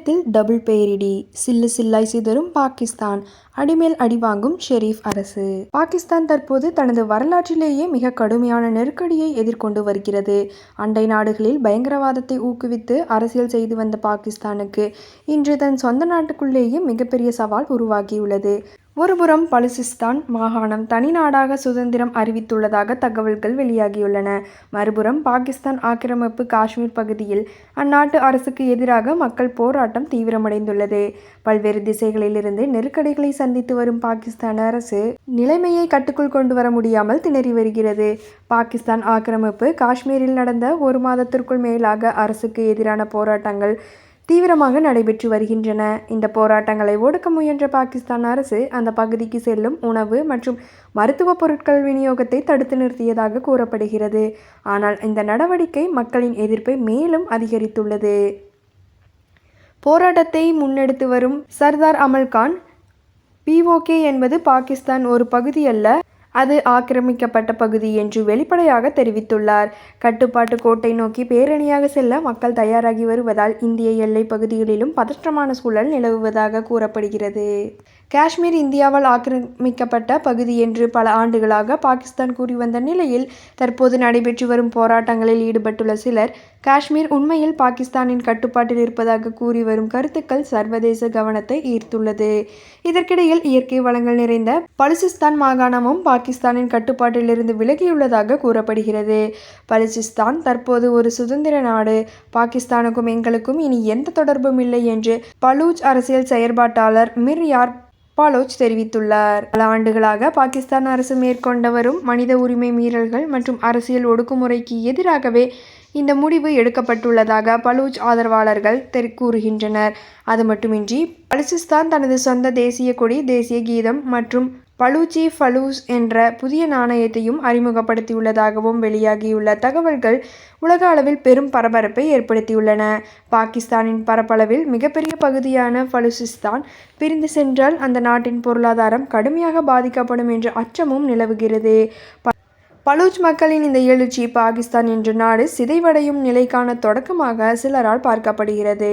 இணையத்தில் டபுள் பெயரிடி, சில்லு சில்லாய் சிதறும் பாகிஸ்தான், அடிமேல் அடி வாங்கும் ஷெரீப் அரசு. பாகிஸ்தான் தற்போது தனது வரலாற்றிலேயே மிக கடுமையான நெருக்கடியை எதிர்கொண்டு வருகிறது. அண்டை நாடுகளில் பயங்கரவாதத்தை ஊக்குவித்து அரசியல் செய்து வந்த பாகிஸ்தானுக்கு இன்று தன் சொந்த நாட்டுக்குள்ளேயே மிகப்பெரிய சவால் உருவாகியுள்ளது. ஒருபுறம் பலுசிஸ்தான் மாகாணம் தனி நாடாக சுதந்திரம் அறிவித்துள்ளதாக தகவல்கள் வெளியாகியுள்ளன. மறுபுறம் பாகிஸ்தான் ஆக்கிரமிப்பு காஷ்மீர் பகுதியில் அந்நாட்டு அரசுக்கு எதிராக மக்கள் போராட்டம் தீவிரமடைந்துள்ளது. பல்வேறு திசைகளிலிருந்து நெருக்கடிகளை சந்தித்து வரும் பாகிஸ்தான் அரசு நிலைமையை கட்டுக்குள் கொண்டு வர முடியாமல் திணறி வருகிறது. பாகிஸ்தான் ஆக்கிரமிப்பு காஷ்மீரில் நடந்த ஒரு மாதத்திற்குள் மேலாக அரசுக்கு எதிரான போராட்டங்கள் தீவிரமாக நடைபெற்று வருகின்றன. இந்த போராட்டங்களை ஒடுக்க முயன்ற பாகிஸ்தான் அரசு அந்த பகுதிக்கு செல்லும் உணவு மற்றும் மருத்துவ பொருட்கள் விநியோகத்தை தடுத்து நிறுத்தியதாக கூறப்படுகிறது. ஆனால் இந்த நடவடிக்கை மக்களின் எதிர்ப்பை மேலும் அதிகரித்துள்ளது. போராட்டத்தை முன்னெடுத்து வரும் சர்தார் அமல்கான், POK என்பது பாகிஸ்தான் ஒரு பகுதி அல்ல, அது ஆக்கிரமிக்கப்பட்ட பகுதி என்று வெளிப்படையாக தெரிவித்துள்ளார். கட்டுப்பாட்டு கோட்டை நோக்கி பேரணியாக செல்ல மக்கள் தயாராகி வருவதால் இந்திய எல்லை பகுதிகளிலும் பதற்றமான சூழல் நிலவுவதாக கூறப்படுகிறது. காஷ்மீர் இந்தியாவால் ஆக்கிரமிக்கப்பட்ட பகுதி என்று பல ஆண்டுகளாக பாகிஸ்தான் கூறி வந்த நிலையில் தற்போது நடைபெற்று வரும் போராட்டங்களில் ஈடுபட்டுள்ள சிலர் காஷ்மீர் உண்மையில் பாகிஸ்தானின் கட்டுப்பாட்டில் இருப்பதாக கூறி வரும் கருத்துக்கள் சர்வதேச கவனத்தை ஈர்த்துள்ளது. இதற்கிடையில் இயற்கை வளங்கள் நிறைந்த பலுசிஸ்தான் மாகாணமும் பாகிஸ்தானின் கட்டுப்பாட்டிலிருந்து விலகியுள்ளதாக கூறப்படுகிறது. பலுசிஸ்தான் தற்போது ஒரு சுதந்திர நாடு, பாகிஸ்தானுக்கும் எங்களுக்கும் இனி எந்த தொடர்பும் இல்லை என்று பலூச் அரசியல் செயற்பாட்டாளர் மிர் யார் பாலோச் தெரிவித்துள்ளார். பல ஆண்டுகளாக பாகிஸ்தான் அரசு மேற்கொண்டு வரும் மனித உரிமை மீறல்கள் மற்றும் அரசியல் ஒடுக்குமுறைக்கு எதிராகவே இந்த முடிவு எடுக்கப்பட்டுள்ளதாக பலூச் ஆதரவாளர்கள் கூறுகின்றனர். அது மட்டுமின்றி பலுசிஸ்தான் தனது சொந்த தேசிய கொடி, தேசிய கீதம் மற்றும் பலூச்சி ஃபலூஸ் என்ற புதிய நாணயத்தையும் அறிமுகப்படுத்தியுள்ளதாகவும் வெளியாகியுள்ள தகவல்கள் உலக அளவில் பெரும் பரபரப்பை ஏற்படுத்தியுள்ளன. பாகிஸ்தானின் பரப்பளவில் மிகப்பெரிய பகுதியான பலுசிஸ்தான் பிரிந்து சென்றால் அந்த நாட்டின் பொருளாதாரம் கடுமையாக பாதிக்கப்படும் என்ற அச்சமும் நிலவுகிறது. பலூச் மக்களின் இந்த எழுச்சி பாகிஸ்தான் என்ற நாடு சிதைவடையும் நிலைக்கான தொடக்கமாக சிலரால் பார்க்கப்படுகிறது.